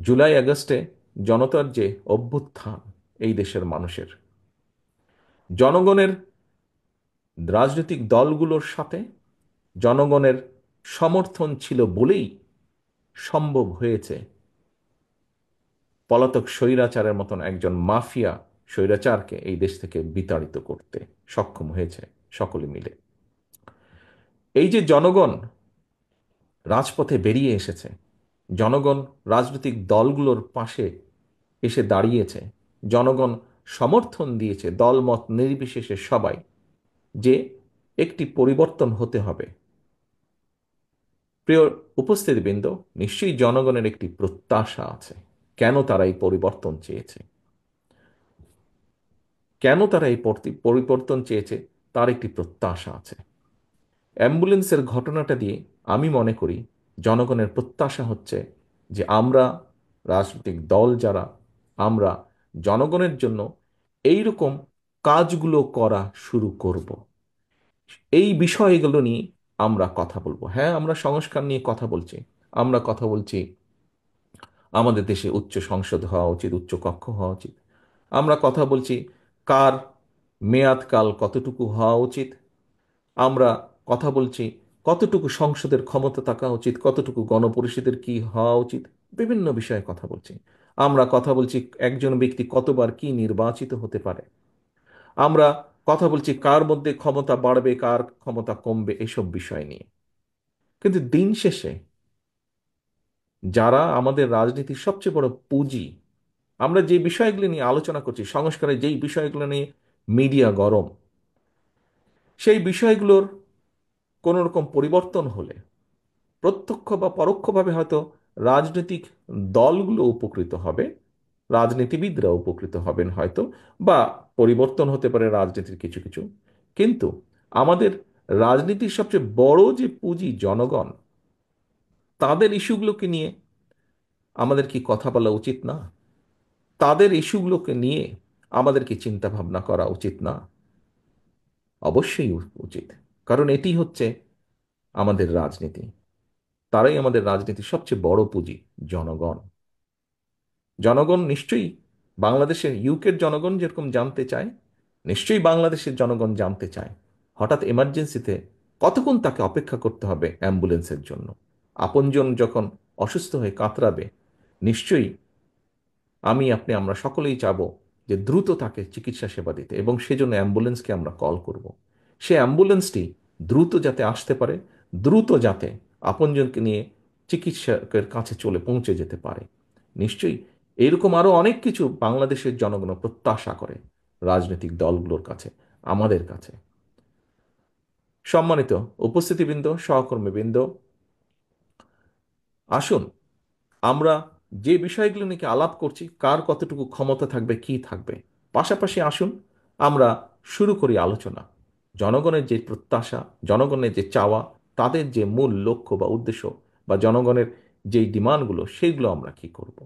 জুলাই আগস্টে জনতার যে অভ্যুত্থান, এই দেশের মানুষের জনগণের রাজনৈতিক দলগুলোর সাথে জনগণের সমর্থন ছিল বলেই সম্ভব হয়েছে পলাতক স্বৈরাচারের মতন একজন মাফিয়া স্বৈরাচারকে এই দেশ থেকে বিতাড়িত করতে সক্ষম হয়েছে সকলে মিলে। এই যে জনগণ রাজপথে বেরিয়ে এসেছে, জনগণ রাজনৈতিক দলগুলোর পাশে এসে দাঁড়িয়েছে, জনগণ সমর্থন দিয়েছে দলমত নির্বিশেষে সবাই, যে একটি পরিবর্তন হতে হবে। প্রিয় উপস্থিতিবৃন্দ, নিশ্চয়ই জনগণের একটি প্রত্যাশা আছে। কেন তারা এই পরিবর্তন চেয়েছে, কেন তারা এই পরিবর্তন চেয়েছে, তার একটি প্রত্যাশা আছে। অ্যাম্বুলেন্সের ঘটনাটা দিয়ে আমি মনে করি জনগণের প্রত্যাশা হচ্ছে যে আমরা রাজনৈতিক দল যারা, আমরা জনগণের জন্য এই রকম কাজগুলো করা শুরু করব। এই বিষয়গুলো নিয়ে আমরা কথা বলবো। হ্যাঁ, আমরা সংস্কার নিয়ে কথা বলছি, আমরা কথা বলছি আমাদের দেশে উচ্চ সংসদ হওয়া উচিত, উচ্চ কক্ষ হওয়া উচিত। আমরা কথা বলছি কার মেয়াদকাল কতটুকু হওয়া উচিত। আমরা কথা বলছি কতটুকু সংসদের ক্ষমতা থাকা উচিত, কতটুকু গণপরিষদের কি হওয়া উচিত। বিভিন্ন বিষয়ে কথা বলছি। আমরা কথা বলছি একজন ব্যক্তি কতবার কি নির্বাচিত হতে পারে। আমরা কথা বলছি কার মধ্যে ক্ষমতা বাড়বে, কার ক্ষমতা কমবে, এসব বিষয় নিয়ে। কিন্তু দিন শেষে যারা আমাদের রাজনীতির সবচেয়ে বড় পুঁজি, আমরা যে বিষয়গুলো নিয়ে আলোচনা করছি, সংস্কারের যেই বিষয়গুলো নিয়ে মিডিয়া গরম, সেই বিষয়গুলোর কোনো রকম পরিবর্তন হলে প্রত্যক্ষ বা পরোক্ষভাবে হয়তো রাজনৈতিক দলগুলো উপকৃত হবে, রাজনীতিবিদরা উপকৃত হবেন হয়তো, বা পরিবর্তন হতে পারে রাজনীতির কিছু কিছু। কিন্তু আমাদের রাজনীতির সবচেয়ে বড় যে পুঁজি জনগণ, তাদের ইস্যুগুলোকে নিয়ে আমাদের কি কথা বলা উচিত না? তাদের ইস্যুগুলোকে নিয়ে আমাদের কি চিন্তা ভাবনা করা উচিত না? অবশ্যই উচিত। কারণ এটি হচ্ছে আমাদের রাজনীতি, তারাই আমাদের রাজনীতির সবচেয়ে বড় পুঁজি, জনগণ। জনগণ নিশ্চয়ই বাংলাদেশের ইউকের জনগণ যেরকম জানতে চায়, নিশ্চয়ই বাংলাদেশের জনগণ জানতে চায় হঠাৎ এমার্জেন্সিতে কতক্ষণ তাকে অপেক্ষা করতে হবে অ্যাম্বুলেন্সের জন্য। আপনজন যখন অসুস্থ হয়ে কাতরাবে, নিশ্চয়ই আমি আপনি আমরা সকলেই চাবো যে দ্রুত তাকে চিকিৎসা সেবা দিতে, এবং সেজন্য অ্যাম্বুলেন্সকে আমরা কল করব। সে অ্যাম্বুলেন্সটি দ্রুত যাতে আসতে পারে, দ্রুত যাতে আপনজনকে নিয়ে চিকিৎসকের কাছে চলে পৌঁছে যেতে পারে। নিশ্চয়ই এরকম আরো অনেক কিছু বাংলাদেশের জনগণ প্রত্যাশা করে রাজনৈতিক দলগুলোর কাছে, আমাদের কাছে। সম্মানিত উপস্থিতিবৃন্দ, সহকর্মীবৃন্দ, আসুন আমরা যে বিষয়গুলো নিয়ে আলাপ করছি, কার কতটুকু ক্ষমতা থাকবে, কি থাকবে, পাশাপাশি আসুন আমরা শুরু করি আলোচনা। জনগণের যে প্রত্যাশা, জনগণের যে চাওয়া, তাদের যে মূল লক্ষ্য বা উদ্দেশ্য, বা জনগণের যেই ডিমান্ডগুলো, সেইগুলো আমরা কি করব।